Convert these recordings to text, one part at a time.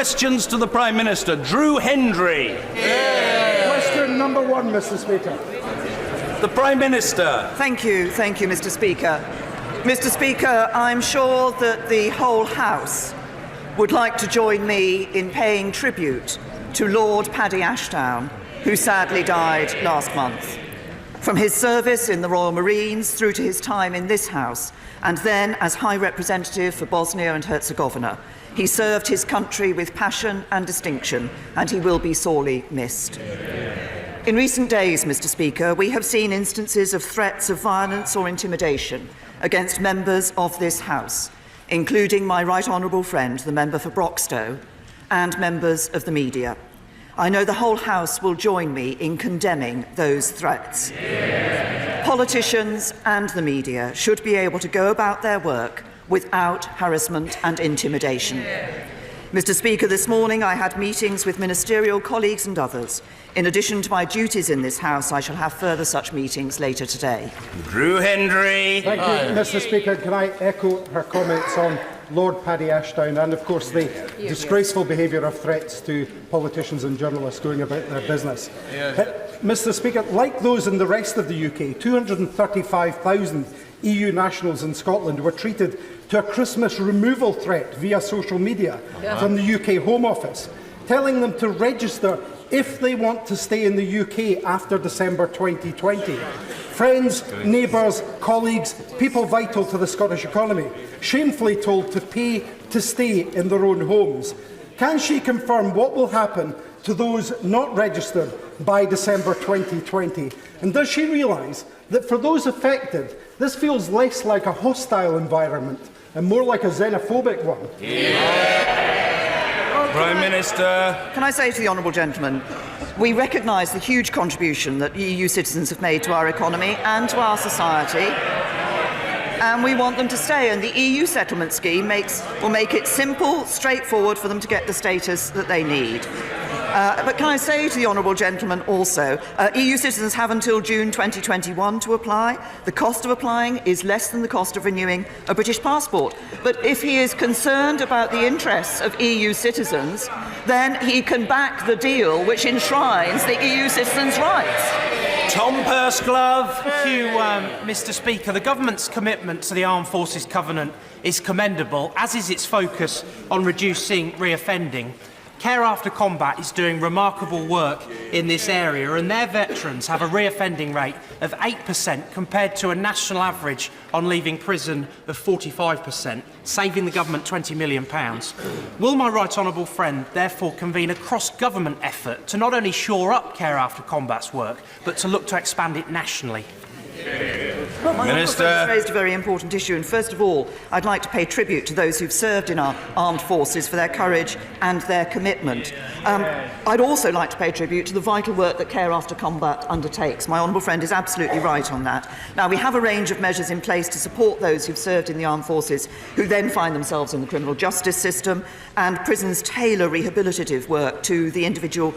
Questions to the Prime Minister. Drew Hendry. Question number 1, Mr. Speaker. The Prime Minister. Thank you, Mr. Speaker. Mr. Speaker, I'm sure that the whole House would like to join me in paying tribute to Lord Paddy Ashdown, who sadly died last month. From his service in the Royal Marines through to his time in this House, and then as High Representative for Bosnia and Herzegovina, he served his country with passion and distinction, and he will be sorely missed. In recent days, Mr. Speaker, we have seen instances of threats of violence or intimidation against members of this House, including my right honourable friend, the member for Broxtowe, and members of the media. I know the whole House will join me in condemning those threats. Politicians and the media should be able to go about their work without harassment and intimidation. Mr. Speaker, this morning I had meetings with ministerial colleagues and others. In addition to my duties in this House, I shall have further such meetings later today. Drew Hendry. Thank you, Mr. Speaker. Can I echo her comments on Lord Paddy Ashdown and, of course, the disgraceful behaviour of threats to politicians and journalists going about their business. Mr. Speaker, like those in the rest of the UK, 235,000 EU nationals in Scotland were treated to a Christmas removal threat via social media from the UK Home Office, telling them to register if they want to stay in the UK after December 2020. Friends, neighbours, colleagues, people vital to the Scottish economy, shamefully told to pay to stay in their own homes. Can she confirm what will happen to those not registered by December 2020? And does she realise that for those affected, this feels less like a hostile environment and more like a xenophobic one? Prime Minister. Can I say to the honourable gentleman, we recognise the huge contribution that EU citizens have made to our economy and to our society, and we want them to stay. And the EU settlement scheme will make it simple, straightforward for them to get the status that they need. But can I say to the honourable gentleman also, EU citizens have until June 2021 to apply. The cost of applying is less than the cost of renewing a British passport. But if he is concerned about the interests of EU citizens, then he can back the deal which enshrines the EU citizens' rights. Tom Pursglove. Thank you, Mr. Speaker. The government's commitment to the Armed Forces Covenant is commendable, as is its focus on reducing reoffending. Care After Combat is doing remarkable work in this area, and their veterans have a reoffending rate of 8% compared to a national average on leaving prison of 45%, saving the government £20 million. Will my right honourable friend therefore convene a cross-government effort to not only shore up Care After Combat's work, but to look to expand it nationally? Well, my Minister has raised a very important issue, and first of all, I'd like to pay tribute to those who've served in our armed forces for their courage and their commitment. I'd also like to pay tribute to the vital work that Care After Combat undertakes. My honourable friend is absolutely right on that. Now, we have a range of measures in place to support those who've served in the armed forces who then find themselves in the criminal justice system, and prisons tailor rehabilitative work to the individual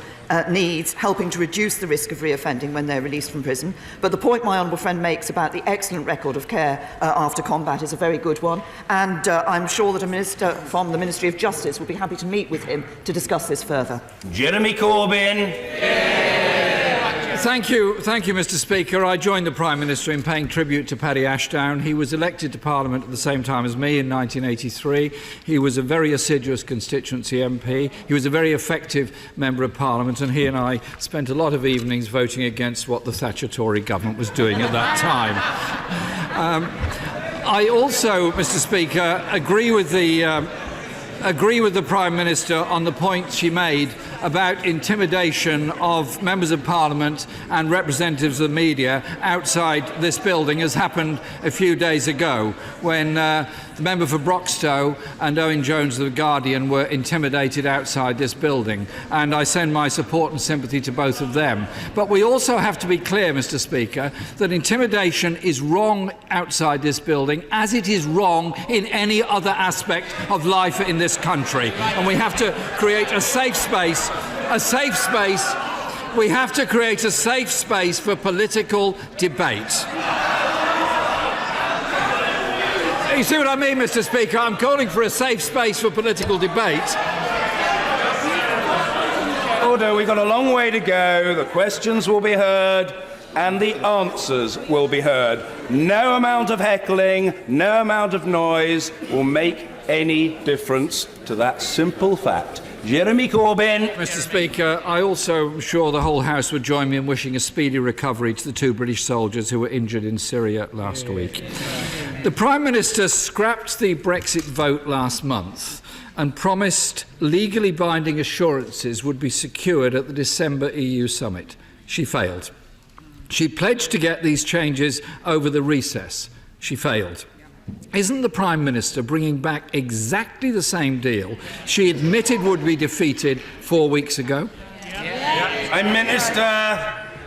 needs, helping to reduce the risk of reoffending when they're released from prison. But the point my honourable friend makes about the excellent record of Care After Combat is a very good one, and I'm sure that a minister from the Ministry of Justice will be happy to meet with him to discuss this further. Jeremy Corbyn. Thank you, Mr. Speaker. I joined the Prime Minister in paying tribute to Paddy Ashdown. He was elected to Parliament at the same time as me in 1983. He was a very assiduous constituency MP. He was a very effective Member of Parliament, and he and I spent a lot of evenings voting against what the Thatcher Tory government was doing at that time. I also, Mr. Speaker, agree with the Prime Minister on the point she made about intimidation of members of Parliament and representatives of the media outside this building, as happened a few days ago when the member for Broxtowe and Owen Jones of The Guardian were intimidated outside this building, and I send my support and sympathy to both of them. But we also have to be clear, Mr. Speaker, that intimidation is wrong outside this building, as it is wrong in any other aspect of life in this country, and we have to create a safe space. We have to create a safe space for political debate. You see what I mean, Mr. Speaker? I'm calling for a safe space for political debate. Order, we've got a long way to go. The questions will be heard and the answers will be heard. No amount of heckling, no amount of noise will make any difference to that simple fact. Jeremy Corbyn. Mr. Speaker, I also am sure the whole House would join me in wishing a speedy recovery to the 2 British soldiers who were injured in Syria last week. The Prime Minister scrapped the Brexit vote last month and promised legally binding assurances would be secured at the December EU summit. She failed. She pledged to get these changes over the recess. She failed. Isn't the Prime Minister bringing back exactly the same deal she admitted would be defeated 4 weeks ago? Prime Minister.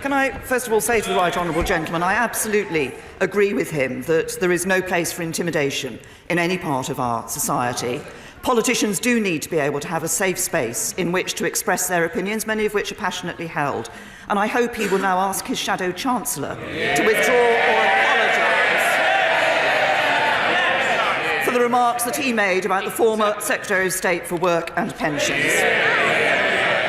Can I first of all say to the right honourable gentleman, I absolutely agree with him that there is no place for intimidation in any part of our society. Politicians do need to be able to have a safe space in which to express their opinions, many of which are passionately held. And I hope he will now ask his Shadow Chancellor to withdraw or apologise for the remarks that he made about the former Secretary of State for Work and Pensions.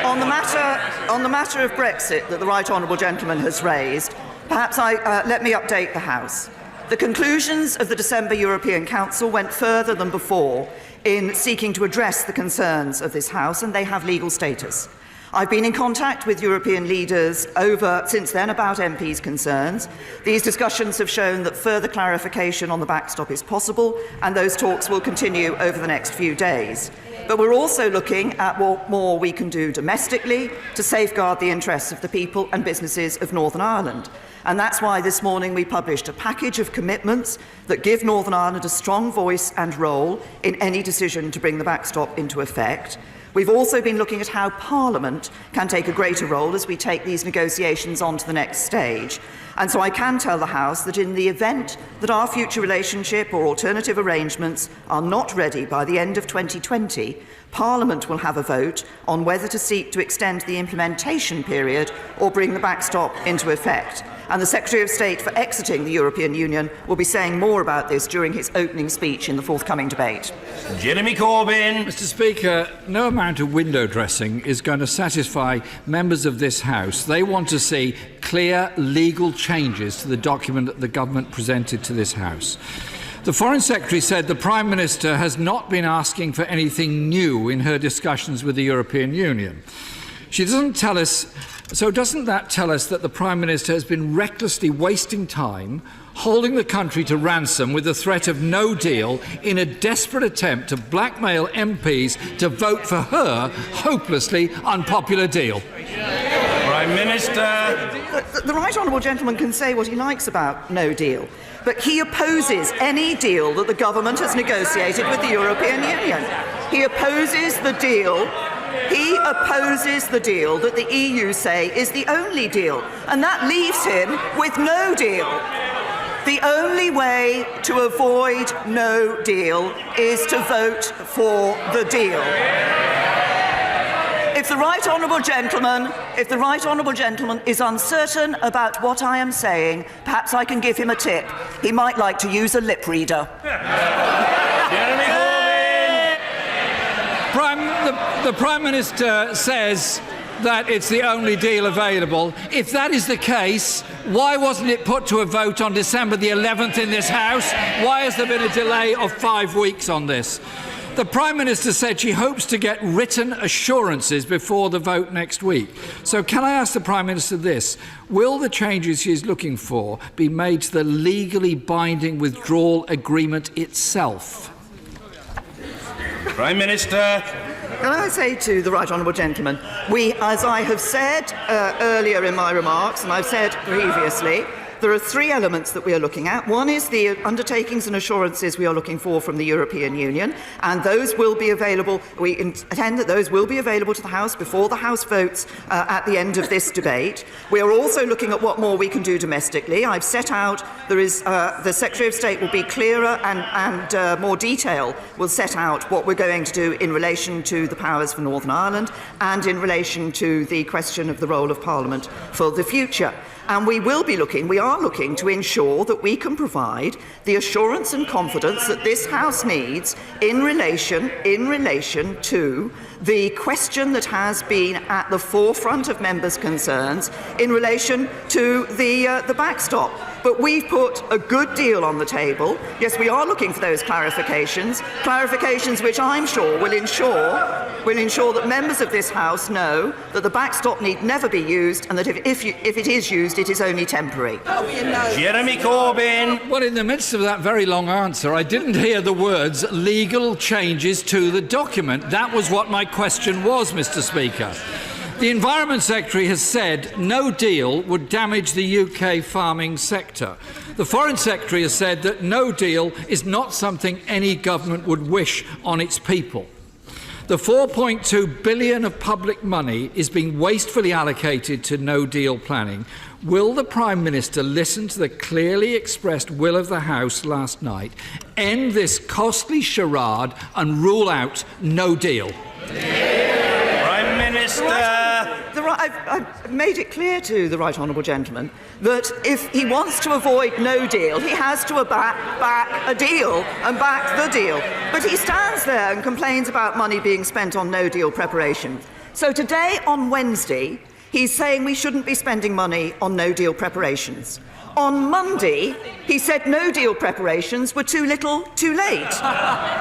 On the matter of Brexit that the right honourable gentleman has raised, perhaps let me update the House. The conclusions of the December European Council went further than before in seeking to address the concerns of this House, and they have legal status. I've been in contact with European leaders since then about MPs' concerns. These discussions have shown that further clarification on the backstop is possible, and those talks will continue over the next few days. But we're also looking at what more we can do domestically to safeguard the interests of the people and businesses of Northern Ireland. And that's why this morning we published a package of commitments that give Northern Ireland a strong voice and role in any decision to bring the backstop into effect. We've also been looking at how Parliament can take a greater role as we take these negotiations on to the next stage. And so I can tell the House that in the event that our future relationship or alternative arrangements are not ready by the end of 2020, Parliament will have a vote on whether to seek to extend the implementation period or bring the backstop into effect. And the Secretary of State for exiting the European Union will be saying more about this during his opening speech in the forthcoming debate. Jeremy Corbyn. Mr. Speaker, no amount of window dressing is going to satisfy members of this House. They want to see clear legal changes to the document that the government presented to this House. The Foreign Secretary said the Prime Minister has not been asking for anything new in her discussions with the European Union. She doesn't tell us. So doesn't that tell us that the Prime Minister has been recklessly wasting time, holding the country to ransom with the threat of no deal in a desperate attempt to blackmail MPs to vote for her hopelessly unpopular deal? Prime Minister. The right honourable gentleman can say what he likes about no deal, but he opposes any deal that the government has negotiated with the European Union. He opposes the deal. He opposes the deal that the EU say is the only deal, and that leaves him with no deal. The only way to avoid no deal is to vote for the deal. If the right honourable gentleman is uncertain about what I am saying, perhaps I can give him a tip. He might like to use a lip reader. Jeremy Corbyn. The Prime Minister says that it's the only deal available. If that is the case, why wasn't it put to a vote on December the 11th in this House? Why has there been a delay of 5 weeks on this? The Prime Minister said she hopes to get written assurances before the vote next week. So can I ask the Prime Minister this? Will the changes she is looking for be made to the legally binding withdrawal agreement itself? Prime Minister. Can I say to the right honourable gentleman, as I have said earlier in my remarks, and I've said previously, there are 3 elements that we are looking at. One is the undertakings and assurances we are looking for from the European Union, and those will be available. We intend that those will be available to the House before the House votes at the end of this debate. We are also looking at what more we can do domestically. I've set out, the Secretary of State will be clearer and more detail will set out what we're going to do in relation to the powers for Northern Ireland and in relation to the question of the role of Parliament for the future. And we are looking to ensure that we can provide the assurance and confidence that this House needs in relation to the question that has been at the forefront of members' concerns in relation to the backstop. But we've put a good deal on the table. Yes, we are looking for those clarifications which I'm sure will ensure that members of this House know that the backstop need never be used, and that if it is used, it is only temporary. Jeremy Corbyn. Well, in the midst of that very long answer, I didn't hear the words legal changes to the document. That was what my question was, Mr. Speaker. The Environment Secretary has said no deal would damage the UK farming sector. The Foreign Secretary has said that no deal is not something any government would wish on its people. The $4.2 billion of public money is being wastefully allocated to no-deal planning. Will the Prime Minister listen to the clearly expressed will of the House last night, end this costly charade and rule out no deal? Prime Minister. I've made it clear to the right honourable gentleman that if he wants to avoid no deal, he has to back a deal and back the deal. But he stands there and complains about money being spent on no deal preparation. So today, on Wednesday, he's saying we shouldn't be spending money on no deal preparations. On Monday, he said no deal preparations were too little, too late.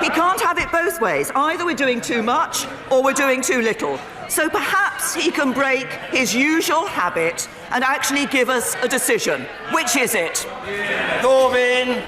He can't have it both ways. Either we're doing too much or we're doing too little. So perhaps he can break his usual habit and actually give us a decision. Which is it? Corbyn.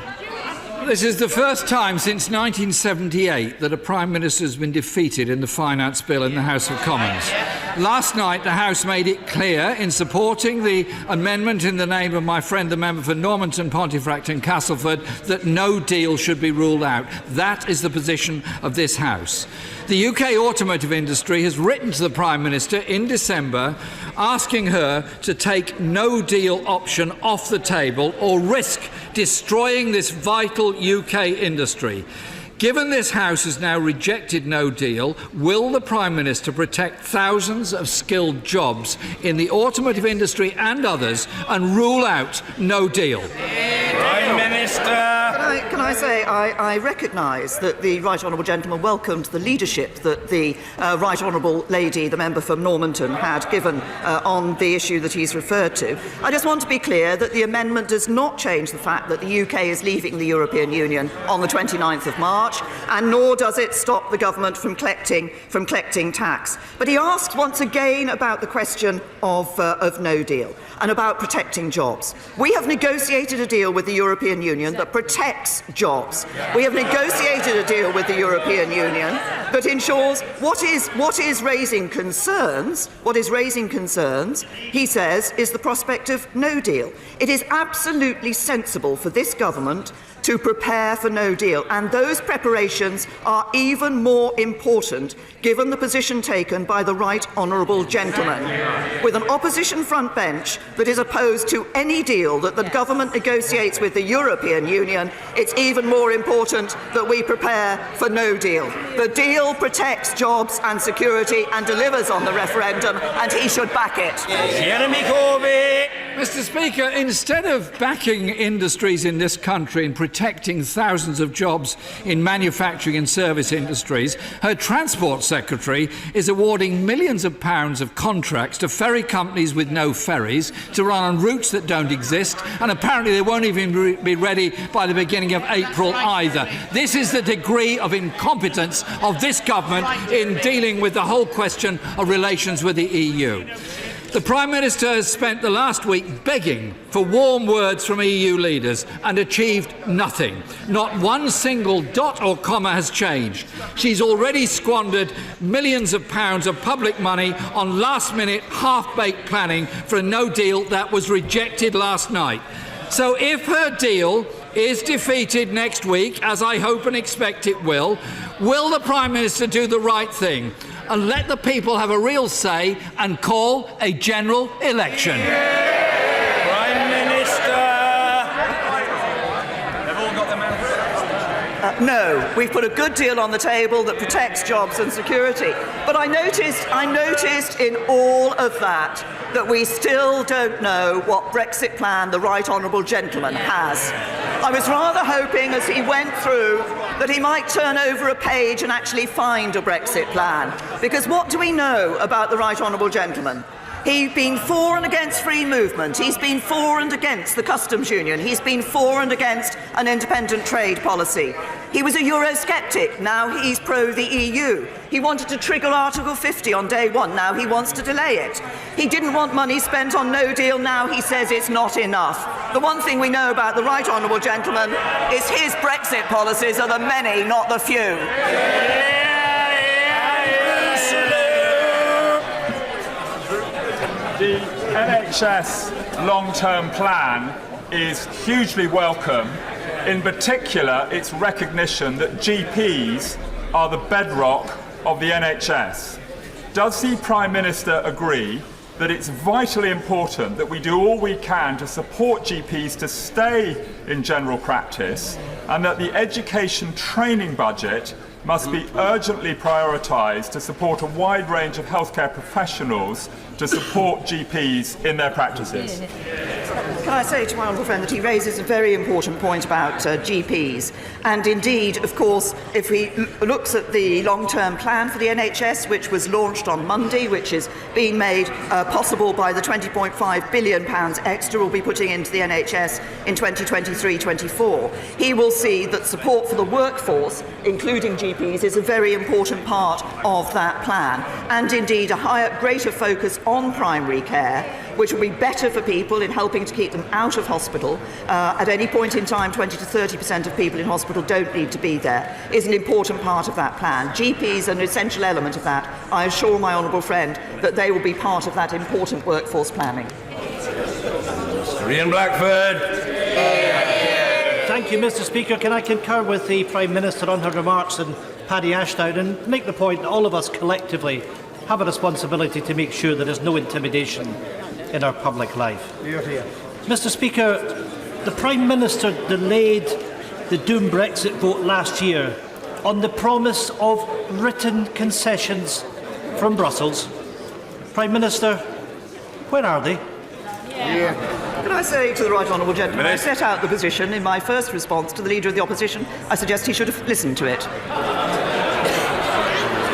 This is the first time since 1978 that a Prime Minister has been defeated in the Finance Bill in the House of Commons. Last night, the House made it clear in supporting the amendment in the name of my friend, the member for Normanton, Pontefract and Castleford, that no deal should be ruled out. That is the position of this House. The UK automotive industry has written to the Prime Minister in December asking her to take no deal option off the table or risk destroying this vital UK industry. Given this House has now rejected no deal, will the Prime Minister protect thousands of skilled jobs in the automotive industry and others and rule out no deal? Prime Minister. Can I say I recognise that the right honourable gentleman welcomed the leadership that the right honourable lady, the member from Normanton, had given on the issue that he's referred to. I just want to be clear that the amendment does not change the fact that the UK is leaving the European Union on the 29th of March, and nor does it stop the government from collecting tax. But he asked once again about the question of no deal and about protecting jobs. We have negotiated a deal with the European Union that protects jobs. We have negotiated a deal with the European Union that ensures what is raising concerns, he says, is the prospect of no deal. It is absolutely sensible for this government to prepare for no deal, and those preparations are even more important given the position taken by the right honourable gentleman. With an opposition front bench that is opposed to any deal that the government negotiates with the European Union, it's even more important that we prepare for no deal. The deal protects jobs and security and delivers on the referendum, and he should back it. Jeremy Corbyn. Mr. Speaker, instead of backing industries in this country and protecting thousands of jobs in manufacturing and service industries, her Transport Secretary is awarding millions of pounds of contracts to ferry companies with no ferries to run on routes that don't exist, and apparently they won't even be ready by the beginning of April either. This is the degree of incompetence of this government in dealing with the whole question of relations with the EU. The Prime Minister has spent the last week begging for warm words from EU leaders and achieved nothing. Not one single dot or comma has changed. She's already squandered millions of pounds of public money on last-minute, half-baked planning for a no deal that was rejected last night. So if her deal is defeated next week, as I hope and expect it will the Prime Minister do the right thing and let the people have a real say and call a general election? Prime Minister. They've all got their mouths. No, we've put a good deal on the table that protects jobs and security. But I noticed in all of that we still don't know what Brexit plan the right honourable gentleman has. I was rather hoping as he went through that he might turn over a page and actually find a Brexit plan. Because what do we know about the right honourable gentleman? He's been for and against free movement. He's been for and against the customs union. He's been for and against an independent trade policy. He was a Eurosceptic. Now he's pro the EU. He wanted to trigger Article 50 on day one. Now he wants to delay it. He didn't want money spent on no deal. Now he says it's not enough. The one thing we know about the right honourable gentleman is his Brexit policies are the many, not the few. The NHS long-term plan is hugely welcome, in particular its recognition that GPs are the bedrock of the NHS. Does the Prime Minister agree that it's vitally important that we do all we can to support GPs to stay in general practice, and that the education training budget must be urgently prioritised to support a wide range of healthcare professionals to support GPs in their practices? Can I say to my honourable friend that he raises a very important point about GPs. And indeed, of course, if he looks at the long-term plan for the NHS, which was launched on Monday, which is being made possible by the £20.5 billion extra we'll be putting into the NHS in 2023-24, he will see that support for the workforce, including GPs, is a very important part of that plan. And indeed, a greater focus on primary care, which will be better for people in helping to keep them out of hospital. At any point in time, 20 to 30% of people in hospital don't need to be there, is an important part of that plan. GPs are an essential element of that. I assure my honourable friend that they will be part of that important workforce planning. Ian Blackford. Thank you, Mr. Speaker. Can I concur with the Prime Minister on her remarks and Paddy Ashdown and make the point that all of us collectively have a responsibility to make sure there is no intimidation in our public life. Mr. Speaker, the Prime Minister delayed the doom Brexit vote last year on the promise of written concessions from Brussels. Prime Minister, where are they? Can I say to the right honourable gentleman, I set out the position in my first response to the Leader of the Opposition. I suggest he should have listened to it.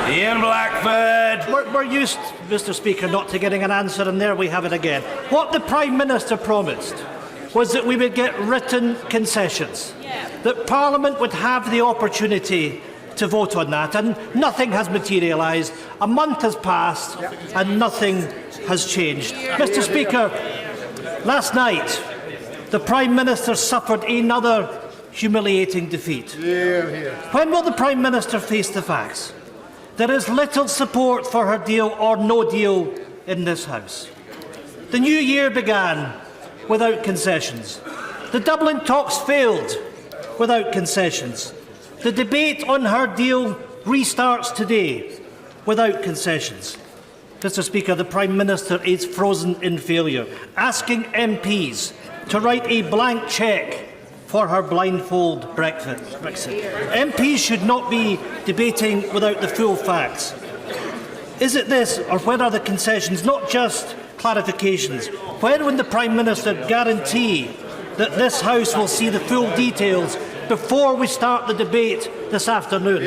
Ian Blackford. We're used, Mr. Speaker, not to getting an answer, and there we have it again. What the Prime Minister promised was that we would get written concessions, that Parliament would have the opportunity to vote on that, and nothing has materialised. A month has passed, and nothing has changed. Mr. Speaker, last night, the Prime Minister suffered another humiliating defeat. When will the Prime Minister face the facts? There is little support for her deal or no deal in this House. The new year began without concessions. The Dublin talks failed without concessions. The debate on her deal restarts today without concessions. Mr. Speaker, the Prime Minister is frozen in failure, asking MPs to write a blank cheque for her blindfold Brexit. MPs should not be debating without the full facts. Is it this, or when are the concessions, not just clarifications? When will the Prime Minister guarantee that this House will see the full details before we start the debate this afternoon?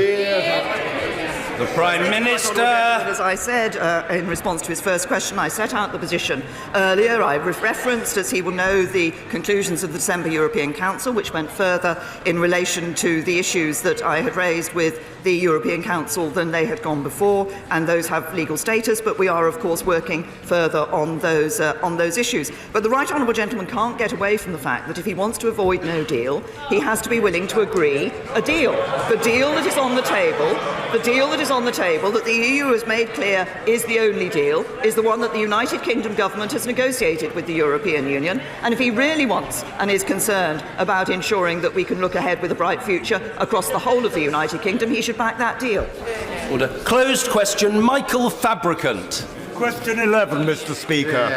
The Prime Minister. As I said in response to his first question, I set out the position earlier. I referenced, as he will know, the conclusions of the December European Council, which went further in relation to the issues that I had raised with the European Council than they had gone before, and those have legal status, but we are, of course, working further on those issues. But the right honourable gentleman can't get away from the fact that if he wants to avoid no deal, he has to be willing to agree a deal. The deal that is on the table, that the EU has made clear is the only deal, is the one that the United Kingdom government has negotiated with the European Union. And if he really wants and is concerned about ensuring that we can look ahead with a bright future across the whole of the United Kingdom, he should back that deal. Order. Closed question, Michael Fabricant. Question 11, Mr. Speaker.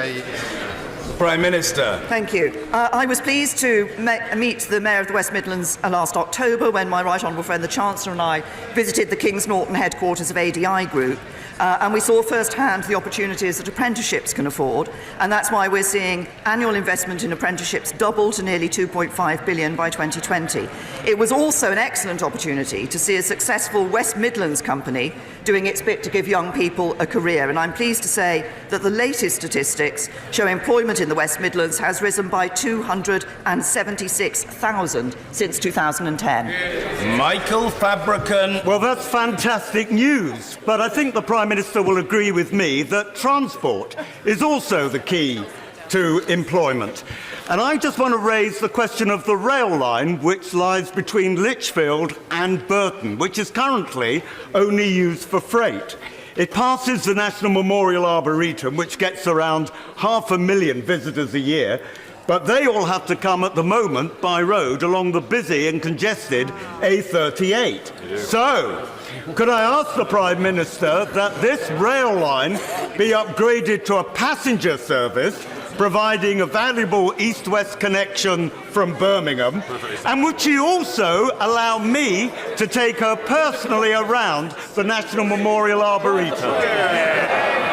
Prime Minister. Thank you. I was pleased to meet the Mayor of the West Midlands last October when my right honourable friend the Chancellor and I visited the Kings Norton headquarters of ADI Group. And we saw firsthand the opportunities that apprenticeships can afford, and that's why we're seeing annual investment in apprenticeships double to nearly £2.5 billion by 2020. It was also an excellent opportunity to see a successful West Midlands company doing its bit to give young people a career, and I'm pleased to say that the latest statistics show employment in the West Midlands has risen by 276,000 since 2010. Michael Fabricant. Well, that's fantastic news, but I think the Prime Minister will agree with me that transport is also the key to employment. And I just want to raise the question of the rail line which lies between Lichfield and Burton, which is currently only used for freight. It passes the National Memorial Arboretum, which gets around 500,000 visitors a year, but they all have to come at the moment by road along the busy and congested A38. So, could I ask the Prime Minister that this rail line be upgraded to a passenger service, providing a valuable east-west connection from Birmingham, and would she also allow me to take her personally around the National Memorial Arboretum?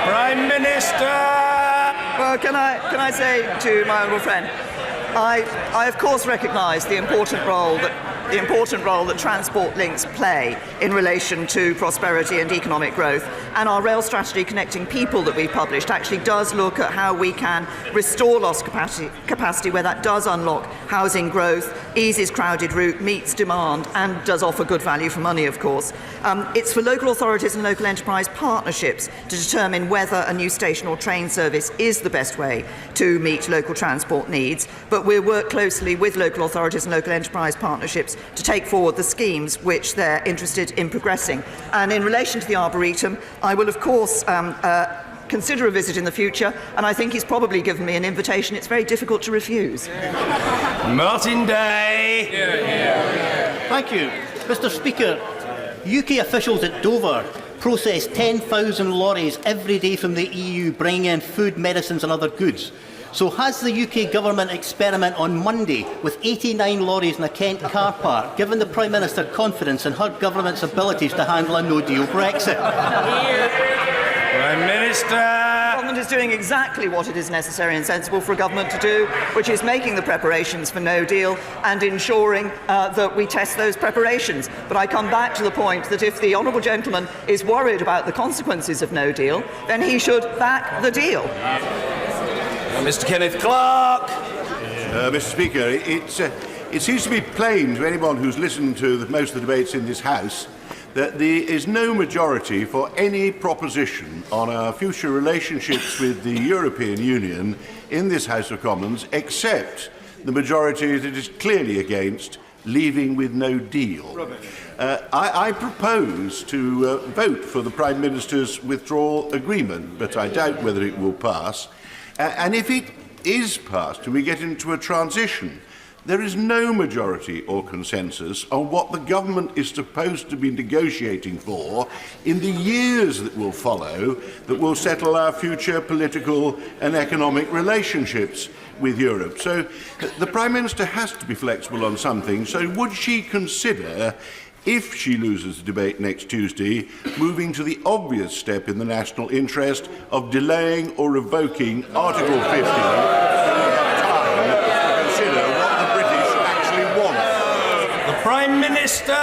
Prime Minister. Well, can I say to my honourable friend, I of course recognise the important role that transport links play in relation to prosperity and economic growth, and our rail strategy connecting people that we've published actually does look at how we can restore lost capacity where that does unlock housing growth, eases crowded route, meets demand, and does offer good value for money, of course. It's for local authorities and local enterprise partnerships to determine whether a new station or train service is the best way to meet local transport needs, but we'll work closely with local authorities and local enterprise partnerships to take forward the schemes which they're interested in progressing. And in relation to the Arboretum, I will of course consider a visit in the future, and I think he's probably given me an invitation it's very difficult to refuse. Martin Day. Thank you. Mr. Speaker, UK officials at Dover process 10,000 lorries every day from the EU bringing in food, medicines and other goods. So has the UK government experiment on Monday with 89 lorries in a Kent car park given the Prime Minister confidence in her government's abilities to handle a no-deal Brexit? Prime Minister. The government is doing exactly what it is necessary and sensible for a government to do, which is making the preparations for no deal and ensuring that we test those preparations. But I come back to the point that if the honourable gentleman is worried about the consequences of no deal, then he should back the deal. Mr. Kenneth Clarke. Mr. Speaker, it seems to be plain to anyone who's listened to most of the debates in this House that there is no majority for any proposition on our future relationships with the European Union in this House of Commons, except the majority that is clearly against leaving with no deal. I propose to vote for the Prime Minister's withdrawal agreement, but I doubt whether it will pass. And if it is passed and we get into a transition, there is no majority or consensus on what the government is supposed to be negotiating for in the years that will follow that will settle our future political and economic relationships with Europe. So the Prime Minister has to be flexible on some things. So would she consider, if she loses the debate next Tuesday, moving to the obvious step in the national interest of delaying or revoking Article 50 to consider what the British actually want? The Prime Minister.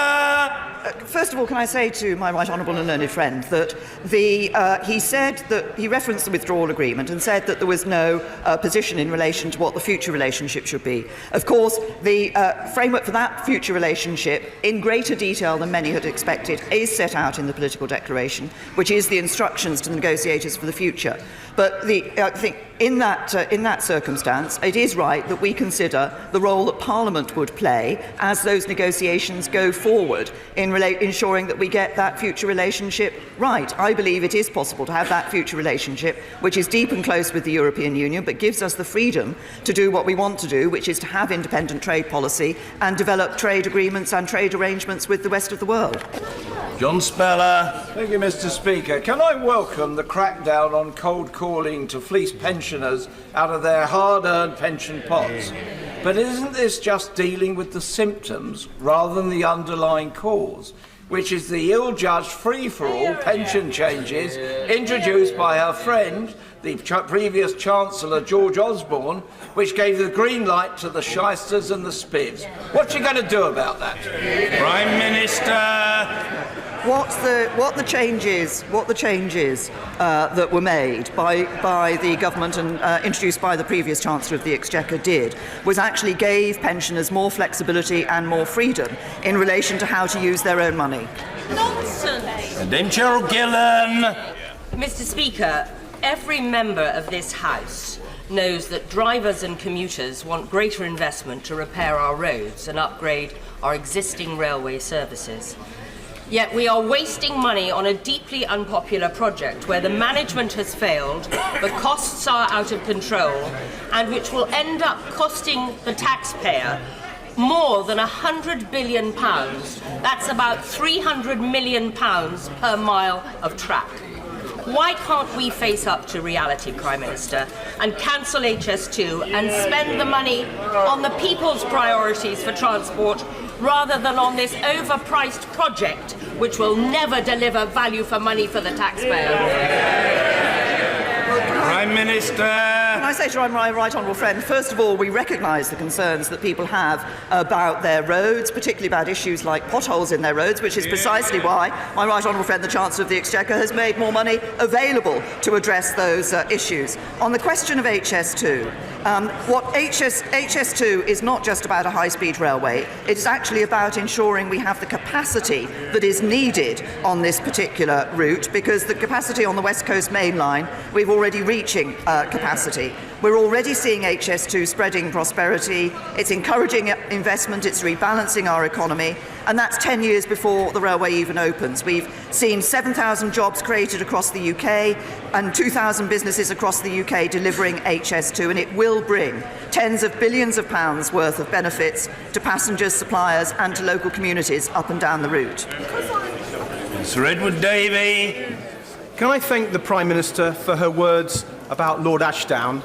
First of all, can I say to my right honourable and learned friend that he said that he referenced the withdrawal agreement and said that there was no position in relation to what the future relationship should be. Of course, the framework for that future relationship, in greater detail than many had expected, is set out in the political declaration, which is the instructions to the negotiators for the future. But I think in that circumstance, it is right that we consider the role that Parliament would play as those negotiations go forward in ensuring that we get that future relationship right. I believe it is possible to have that future relationship, which is deep and close with the European Union, but gives us the freedom to do what we want to do, which is to have independent trade policy and develop trade agreements and trade arrangements with the rest of the world. John Speller. Thank you, Mr. Speaker. Can I welcome the crackdown on cold calling to fleece pension pensioners out of their hard-earned pension pots. But isn't this just dealing with the symptoms rather than the underlying cause, which is the ill-judged free-for-all pension changes introduced by her friend, the previous Chancellor George Osborne, which gave the green light to the shysters and the spivs? What's she going to do about that? Prime Minister. What the changes that were made by the government and introduced by the previous Chancellor of the Exchequer did was actually gave pensioners more flexibility and more freedom in relation to how to use their own money. Nonsense! And then Gerald Gillen. Mr. Speaker, every member of this House knows that drivers and commuters want greater investment to repair our roads and upgrade our existing railway services. Yet we are wasting money on a deeply unpopular project where the management has failed, the costs are out of control, and which will end up costing the taxpayer more than £100 billion. That's about £300 million per mile of track. Why can't we face up to reality, Prime Minister, and cancel HS2 and spend the money on the people's priorities for transport rather than on this overpriced project which will never deliver value for money for the taxpayer? Prime Minister. Can I say to my right honourable friend, first of all, we recognise the concerns that people have about their roads, particularly about issues like potholes in their roads, which is precisely why my right honourable friend, the Chancellor of the Exchequer, has made more money available to address those issues. On the question of HS2, HS2 is not just about a high-speed railway. It is actually about ensuring we have the capacity that is needed on this particular route, because the capacity on the West Coast Main Line, we're already reaching capacity. We're already seeing HS2 spreading prosperity. It's encouraging investment. It's rebalancing our economy. And that's 10 years before the railway even opens. We've seen 7,000 jobs created across the UK and 2,000 businesses across the UK delivering HS2, and it will bring tens of billions of pounds worth of benefits to passengers, suppliers and to local communities up and down the route. Sir Edward Davey. Can I thank the Prime Minister for her words about Lord Ashdown,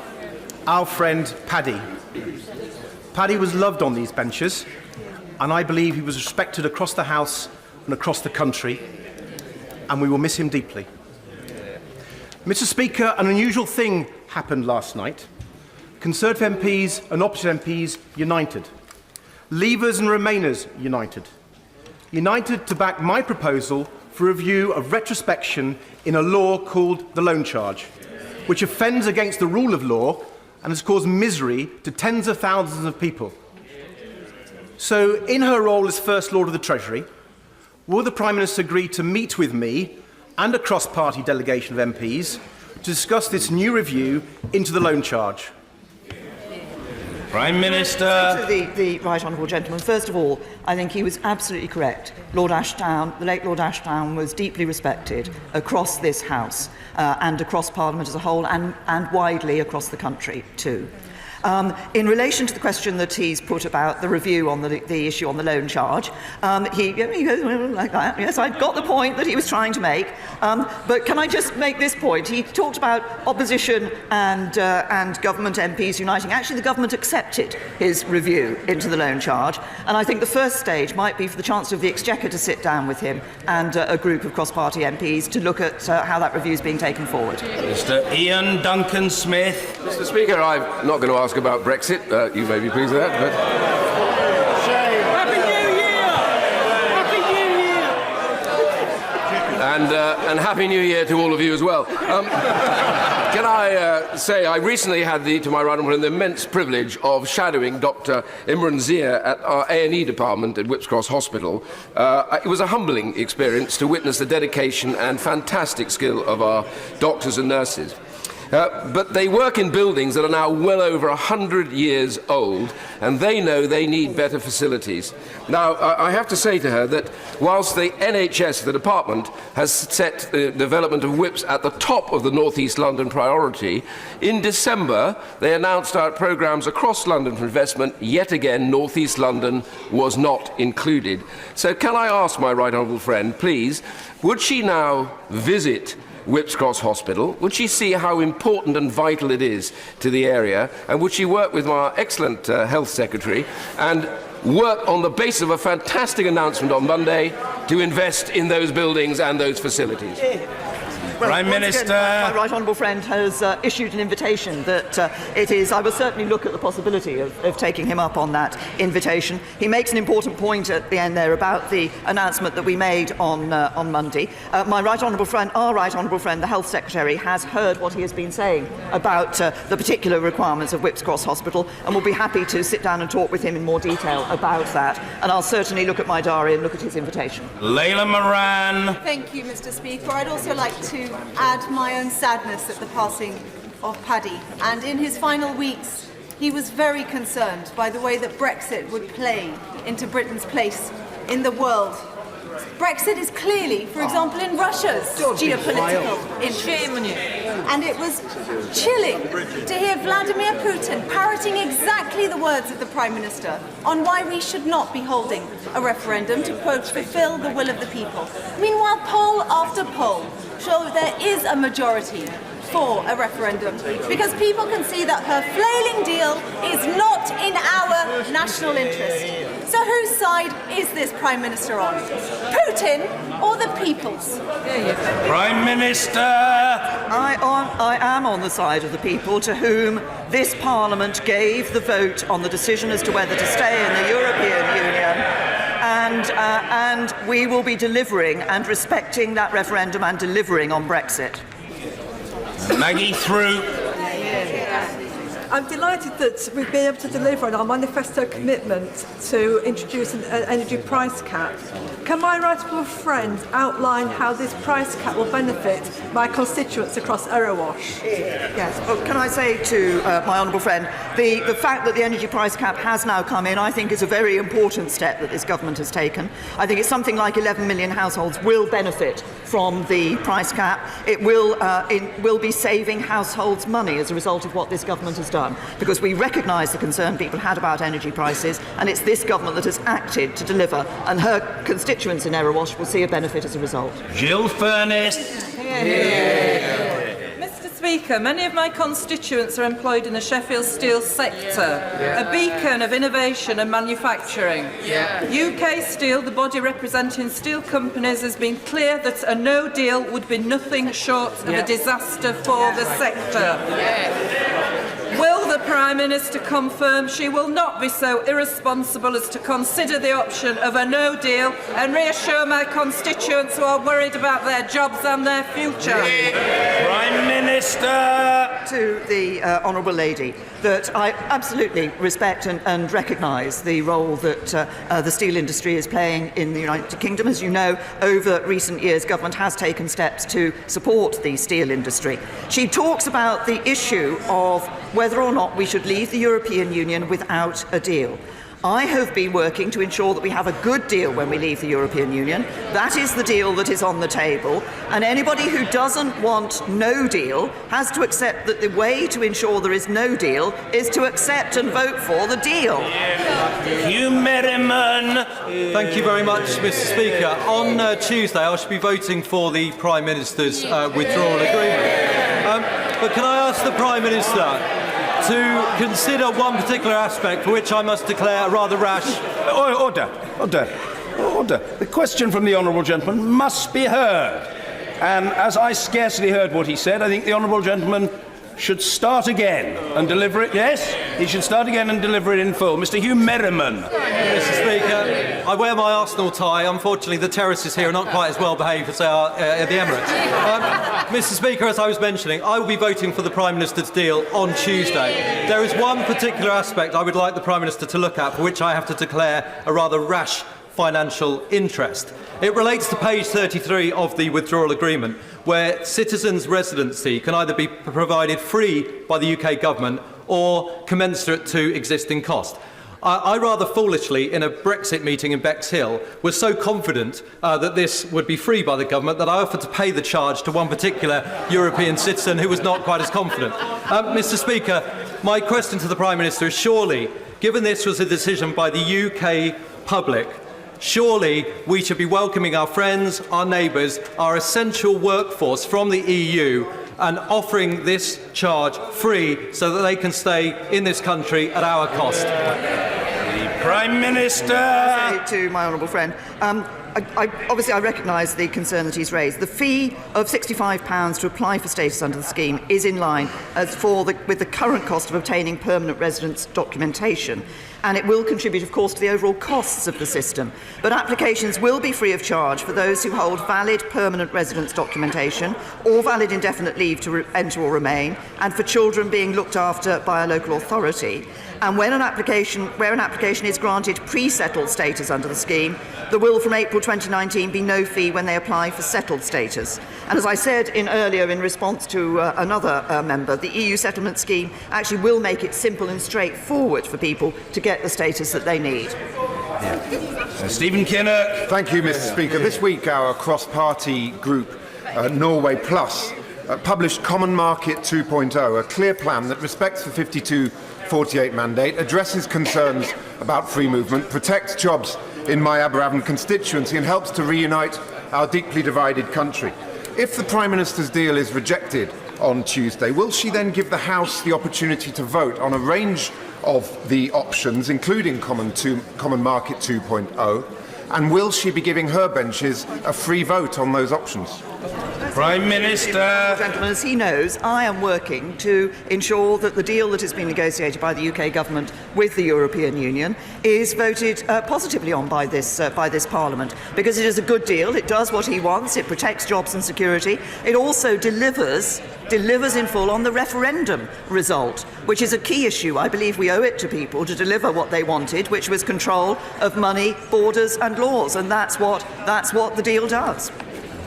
our friend Paddy. Paddy was loved on these benches, and I believe he was respected across the House and across the country, and we will miss him deeply. Mr. Speaker, an unusual thing happened last night. Conservative MPs and opposite MPs united. Leavers and Remainers united. United to back my proposal for review of retrospection in a law called the Loan Charge, which offends against the rule of law and has caused misery to tens of thousands of people. So, in her role as First Lord of the Treasury, will the Prime Minister agree to meet with me and a cross-party delegation of MPs to discuss this new review into the loan charge? Prime Minister. To the right honourable gentleman, first of all, I think he was absolutely correct. Lord Ashdown, the late Lord Ashdown, was deeply respected across this House and across Parliament as a whole, and widely across the country too. In relation to the question that he's put about the review on the issue on the loan charge, he goes like that. Yes, I've got the point that he was trying to make. But can I just make this point? He talked about opposition and government MPs uniting. Actually, the government accepted his review into the loan charge, and I think the first stage might be for the Chancellor of the Exchequer to sit down with him and a group of cross-party MPs to look at how that review is being taken forward. Mr. Ian Duncan Smith. Mr. Speaker, I'm not going to ask about Brexit. You may be pleased with that, but... Happy New Year! Happy New Year! And Happy New Year to all of you as well. Can I say I recently had, to my right hand, the immense privilege of shadowing Dr. Imran Zia at our A&E department at Whipps Cross Hospital. It was a humbling experience to witness the dedication and fantastic skill of our doctors and nurses. But they work in buildings that are now well over 100 years old, and they know they need better facilities. Now, I have to say to her that whilst the NHS, the department, has set the development of whips at the top of the North East London priority, in December they announced our programmes across London for investment. Yet again, North East London was not included. So can I ask my right honourable friend, please, would she now visit Whipps Cross Hospital? Would she see how important and vital it is to the area? And would she work with our excellent Health Secretary and work on the basis of a fantastic announcement on Monday to invest in those buildings and those facilities? Well, Prime Minister. Again, my right honourable friend has issued an invitation that it is. I will certainly look at the possibility of taking him up on that invitation. He makes an important point at the end there about the announcement that we made on Monday. My right honourable friend, our right honourable friend, the Health Secretary, has heard what he has been saying about the particular requirements of Whipps Cross Hospital, and will be happy to sit down and talk with him in more detail about that. And I'll certainly look at my diary and look at his invitation. Layla Moran. Thank you, Mr. Speaker. I'd also like to add my own sadness at the passing of Paddy. And in his final weeks, he was very concerned by the way that Brexit would play into Britain's place in the world. Brexit is clearly, for example, in Russia's geopolitical interest. And it was chilling to hear Vladimir Putin parroting exactly the words of the Prime Minister on why we should not be holding a referendum to, quote, fulfil the will of the people. Meanwhile, poll after poll show there is a majority for a referendum, because people can see that her flailing deal is not in our national interest. So whose side is this Prime Minister on? Putin or the people's? Prime Minister. I am on the side of the people, to whom this Parliament gave the vote on the decision as to whether to stay in the European Union. And we will be delivering and respecting that referendum and delivering on Brexit. Maggie Throop. I'm delighted that we've been able to deliver on our manifesto commitment to introduce an energy price cap. Can my right honourable friend outline how this price cap will benefit my constituents across Erewash? Yes. Well, can I say to my honourable friend, the fact that the energy price cap has now come in, I think, is a very important step that this government has taken. I think it's something like 11 million households will benefit from the price cap. It will be saving households money as a result of what this government has done, because we recognise the concern people had about energy prices, and it's this government that has acted to deliver, and her constituents in Erewash will see a benefit as a result. Jill Furness. Mr. Speaker, many of my constituents are employed in the Sheffield steel sector, a beacon of innovation and manufacturing. UK Steel, the body representing steel companies, has been clear that a no deal would be nothing short of a disaster for the sector. Will the Prime Minister confirm she will not be so irresponsible as to consider the option of a no deal and reassure my constituents who are worried about their jobs and their future? Prime Minister. To the honourable lady, that I absolutely respect and recognise the role that the steel industry is playing in the United Kingdom. As you know, over recent years, government has taken steps to support the steel industry. She talks about the issue of whether or not we should leave the European Union without a deal. I have been working to ensure that we have a good deal when we leave the European Union. That is the deal that is on the table. And anybody who doesn't want no deal has to accept that the way to ensure there is no deal is to accept and vote for the deal. Hugh Merriman. Thank you very much, Mr. Speaker. On Tuesday, I should be voting for the Prime Minister's withdrawal agreement. But can I ask the Prime Minister to consider one particular aspect for which I must declare a rather rash... Order. The question from the honourable gentleman must be heard. And as I scarcely heard what he said, I think the honourable gentleman should start again and deliver it. Yes, he should start again and deliver it in full. Mr. Hugh Merriman. Mr. Speaker, I wear my Arsenal tie. Unfortunately, the terraces here are not quite as well behaved as they are at the Emirates. Mr. Speaker, as I was mentioning, I will be voting for the Prime Minister's deal on Tuesday. There is one particular aspect I would like the Prime Minister to look at, for which I have to declare a rather rash financial interest. It relates to page 33 of the withdrawal agreement, where citizens' residency can either be provided free by the UK government or commensurate to existing cost. I rather foolishly, in a Brexit meeting in Bexhill, was so confident that this would be free by the government that I offered to pay the charge to one particular European citizen who was not quite as confident. Mr. Speaker, my question to the Prime Minister is, surely, given this was a decision by the UK public, Surely we should be welcoming our friends, our neighbours, our essential workforce from the EU and offering this charge free so that they can stay in this country at our cost. The Prime Minister. To my honourable friend, obviously I recognise the concern that he's raised. The fee of £65 to apply for status under the scheme is in line with the current cost of obtaining permanent residence documentation, and it will contribute, of course, to the overall costs of the system. But applications will be free of charge for those who hold valid permanent residence documentation or valid indefinite leave to enter or remain, and for children being looked after by a local authority. And where an application is granted pre-settled status under the scheme, there will from April 2019 be no fee when they apply for settled status. And as I said earlier in response to another member, the EU settlement scheme actually will make it simple and straightforward for people to get the status that they need. Stephen Kinnock. Thank you, Mr. Speaker. This week our cross-party group, Norway Plus, published Common Market 2.0, a clear plan that respects the 52-48 mandate, addresses concerns about free movement, protects jobs in my Aberavon constituency and helps to reunite our deeply divided country. If the Prime Minister's deal is rejected on Tuesday, will she then give the House the opportunity to vote on a range of the options, including Common Market 2.0, and will she be giving her benches a free vote on those options? Prime Minister. Gentlemen, as he knows, I am working to ensure that the deal that has been negotiated by the UK government with the European Union is voted positively on by this Parliament, because it is a good deal. It does what he wants. It protects jobs and security. It also delivers in full on the referendum result, which is a key issue. I believe we owe it to people to deliver what they wanted, which was control of money, borders and laws, and that's what the deal does.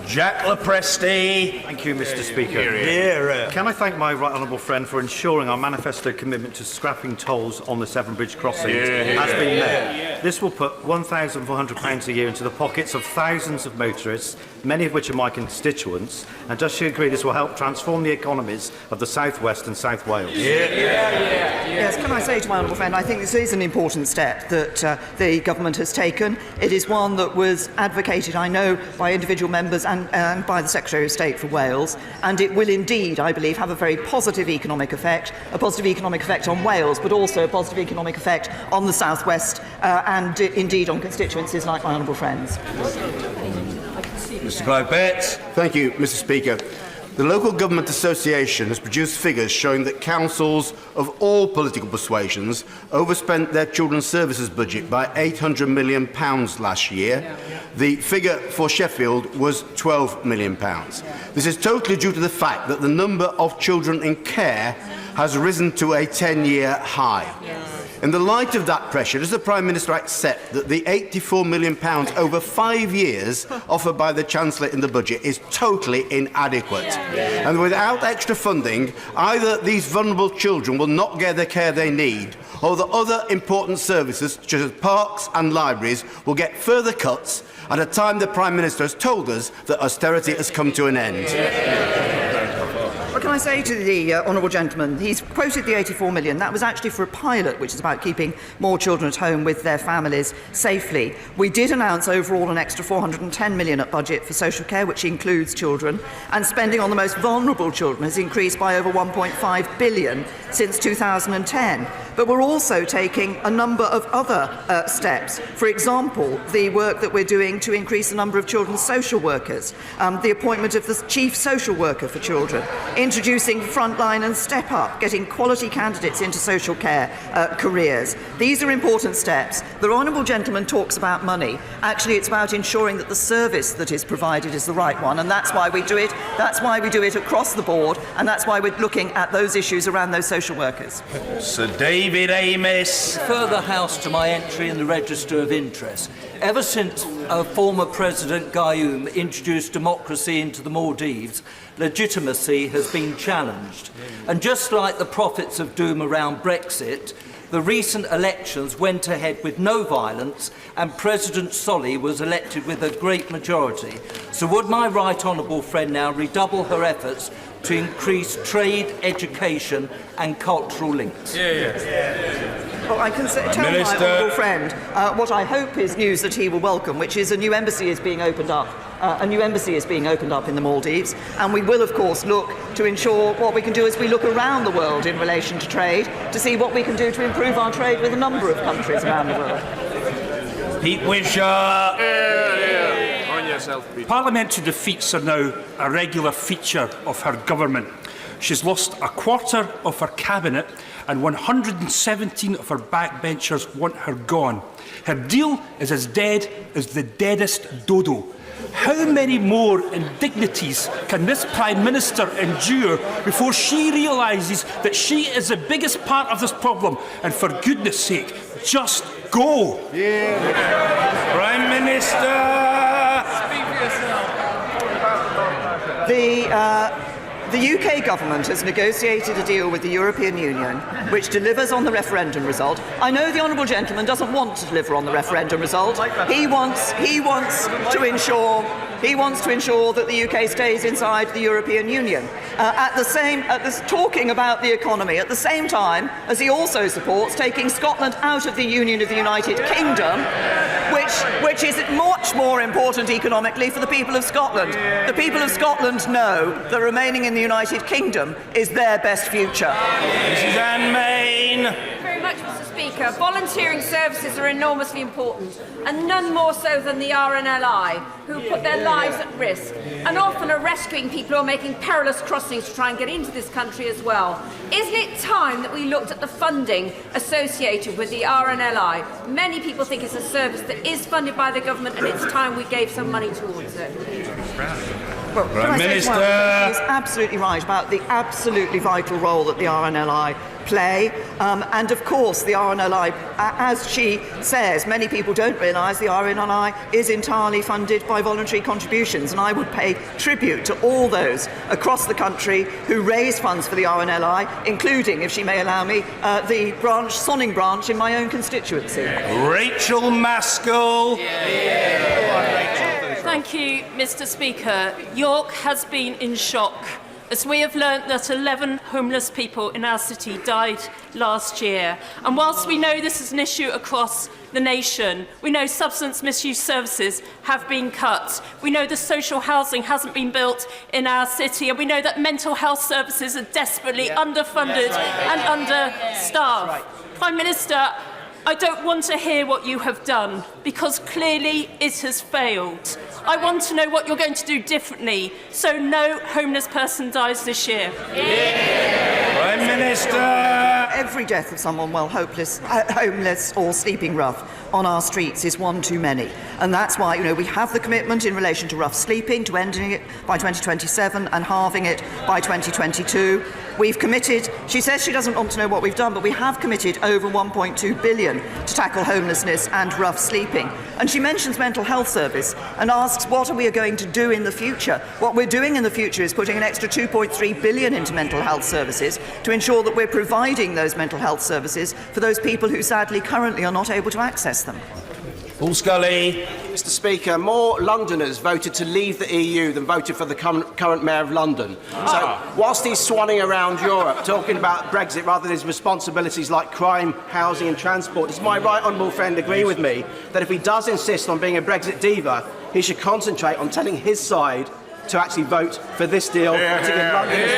Jack Lepresti. Thank you, Mr. Speaker. Can I thank my right honourable friend for ensuring our manifesto commitment to scrapping tolls on the Severn Bridge crossings has been met? This will put £1,400 a year into the pockets of thousands of motorists, many of which are my constituents, and does she agree this will help transform the economies of the South West and South Wales? Yes, can I say to my honourable friend, I think this is an important step that the government has taken. It is one that was advocated, I know, by individual members and by the Secretary of State for Wales, and it will indeed, I believe, have a very positive economic effect on Wales, but also a positive economic effect on the South West and indeed on constituencies like my honourable friends. Mr. Clive Betts. Thank you, Mr. Speaker. The Local Government Association has produced figures showing that councils of all political persuasions overspent their children's services budget by £800 million last year. The figure for Sheffield was £12 million. This is totally due to the fact that the number of children in care has risen to a 10-year high. In the light of that pressure, does the Prime Minister accept that the £84 million over 5 years offered by the Chancellor in the budget is totally inadequate? And without extra funding, either these vulnerable children will not get the care they need, or the other important services, such as parks and libraries, will get further cuts at a time the Prime Minister has told us that austerity has come to an end. What can I say to the honourable gentleman? He's quoted the £84 million. That was actually for a pilot, which is about keeping more children at home with their families safely. We did announce overall an extra £410 million at budget for social care, which includes children, and spending on the most vulnerable children has increased by over £1.5 billion since 2010. But we're also taking a number of other steps. For example, the work that we're doing to increase the number of children's social workers, the appointment of the chief social worker for children, introducing frontline and step up, getting quality candidates into social care careers. These are important steps. The honourable gentleman talks about money. Actually, it's about ensuring that the service that is provided is the right one, and that's why we do it. That's why we do it across the board, and that's why we're looking at those issues around those social workers. Sir David Amis. Refer the House to my entry in the Register of Interest. Ever since former President Gayoom introduced democracy into the Maldives, legitimacy has been challenged. And just like the prophets of doom around Brexit, the recent elections went ahead with no violence and President Solly was elected with a great majority. So would my right honourable friend now redouble her efforts to increase trade, education and cultural links? Well, I can tell my honourable friend what I hope is news that he will welcome, which is a new embassy is being opened up. A new embassy is being opened up in the Maldives, and we will, of course, look to ensure what we can do as we look around the world in relation to trade to see what we can do to improve our trade with a number of countries around the world. Pete Wisher. On yourself, Pete. Parliamentary defeats are now a regular feature of her government. She's lost a quarter of her cabinet, and 117 of her backbenchers want her gone. Her deal is as dead as the deadest dodo. How many more indignities can this Prime Minister endure before she realises that she is the biggest part of this problem? And for goodness sake, just go. Prime Minister. The UK government has negotiated a deal with the European Union which delivers on the referendum result. I know the honourable gentleman doesn't want to deliver on the referendum result. He wants to ensure that the UK stays inside the European Union. Talking about the economy at the same time as he also supports taking Scotland out of the Union of the United Kingdom, which is much more important economically for the people of Scotland. The people of Scotland know that remaining in the United Kingdom is their best future. Mrs. Anne Main. Very much, Mr. Speaker. Volunteering services are enormously important, and none more so than the RNLI, who put their lives at risk, and often are rescuing people who are making perilous crossings to try and get into this country as well. Isn't it time that we looked at the funding associated with the RNLI? Many people think it's a service that is funded by the government, and it's time we gave some money towards it. Well, Prime Minister. He is absolutely right about the absolutely vital role that the RNLI play. And of course, the RNLI, as she says, many people don't realise the RNLI is entirely funded by voluntary contributions. And I would pay tribute to all those across the country who raise funds for the RNLI, including, if she may allow me, the Sonning branch in my own constituency. Rachel Maskell. Thank you, Mr. Speaker. York has been in shock as we have learnt that 11 homeless people in our city died last year. And whilst we know this is an issue across the nation, we know substance misuse services have been cut. We know the social housing hasn't been built in our city, and we know that mental health services are desperately underfunded and understaffed. Prime Minister, I don't want to hear what you have done, because clearly it has failed. I want to know what you're going to do differently so no homeless person dies this year. Prime Minister. Every death of someone, homeless or sleeping rough on our streets is one too many. And that's why, we have the commitment in relation to rough sleeping to ending it by 2027 and halving it by 2022. We've committed, she says she doesn't want to know what we've done, but we have committed over 1.2 billion to tackle homelessness and rough sleeping. And she mentions mental health service and asks what are we going to do in the future. What we're doing in the future is putting an extra 2.3 billion into mental health services to ensure that we're providing those mental health services for those people who sadly currently are not able to access them. Paul Scully. Mr. Speaker, more Londoners voted to leave the EU than voted for the current Mayor of London. So, whilst he's swanning around Europe talking about Brexit rather than his responsibilities like crime, housing and transport, does my right honourable friend agree with me that if he does insist on being a Brexit diva, he should concentrate on telling his side to actually vote for this deal to give Londoners...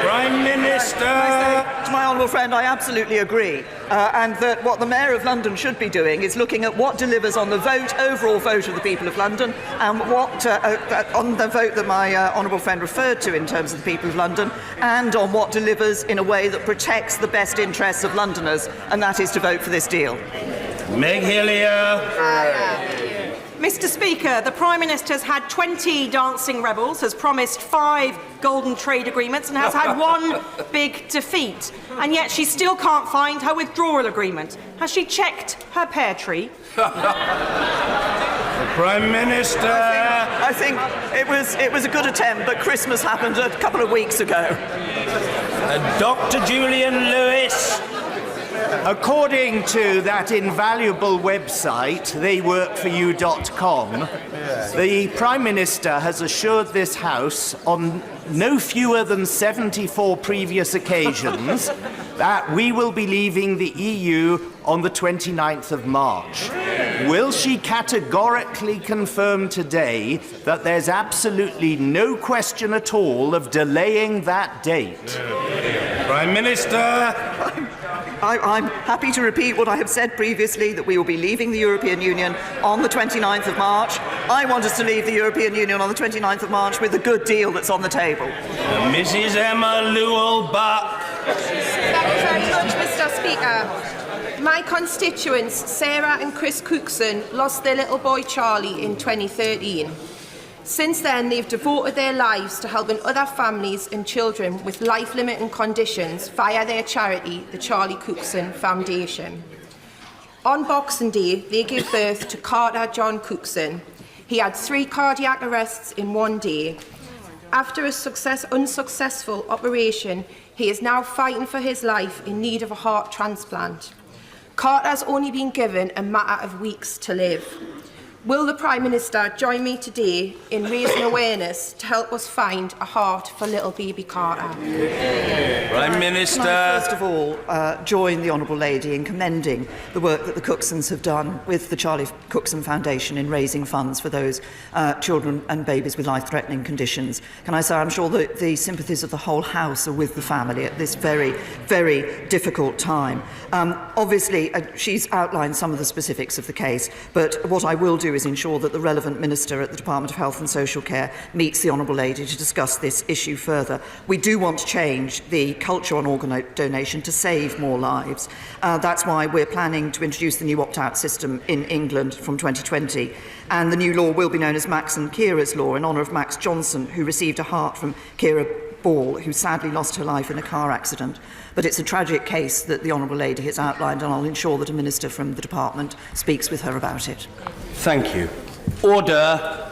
Prime Minister. To my honourable friend, I absolutely agree, and that what the Mayor of London should be doing is looking at what delivers on the overall vote of the people of London, and what on the vote that my honourable friend referred to in terms of the people of London, and on what delivers in a way that protects the best interests of Londoners, and that is to vote for this deal. Meg Hillier. Mr. Speaker, the Prime Minister has had 20 dancing rebels, has promised 5 golden trade agreements and has had 1 big defeat. And yet she still can't find her withdrawal agreement. Has she checked her pear tree? Prime Minister. I think it was a good attempt, but Christmas happened a couple of weeks ago. Dr. Julian Lewis. According to that invaluable website, theyworkforyou.com, the Prime Minister has assured this House on no fewer than 74 previous occasions that we will be leaving the EU on the 29th of March. Will she categorically confirm today that there's absolutely no question at all of delaying that date? Prime Minister. I'm happy to repeat what I have said previously, that we will be leaving the European Union on the 29th of March. I want us to leave the European Union on the 29th of March with a good deal that's on the table. Mrs. Emma Lewell-Buck. Thank you very much, Mr. Speaker. My constituents, Sarah and Chris Cookson, lost their little boy Charlie in 2013. Since then, they've devoted their lives to helping other families and children with life-limiting conditions via their charity, the Charlie Cookson Foundation. On Boxing Day, they gave birth to Carter John Cookson. He had 3 cardiac arrests in one day. After a unsuccessful operation, he is now fighting for his life in need of a heart transplant. Carter's only been given a matter of weeks to live. Will the Prime Minister join me today in raising awareness to help us find a heart for little baby Carter? Prime Minister. Can I first of all join the Honourable Lady in commending the work that the Cooksons have done with the Charlie Cookson Foundation in raising funds for those children and babies with life-threatening conditions. Can I say I'm sure that the sympathies of the whole House are with the family at this very, very difficult time. Obviously, she's outlined some of the specifics of the case, but what I will do is ensure that the relevant Minister at the Department of Health and Social Care meets the Honourable Lady to discuss this issue further. We do want to change the culture on organ donation to save more lives. That's why we're planning to introduce the new opt-out system in England from 2020. And the new law will be known as Max and Kira's Law in honour of Max Johnson, who received a heart from Kira Ball, who sadly lost her life in a car accident. But it's a tragic case that the Honourable Lady has outlined, and I'll ensure that a Minister from the Department speaks with her about it. Thank you. Order.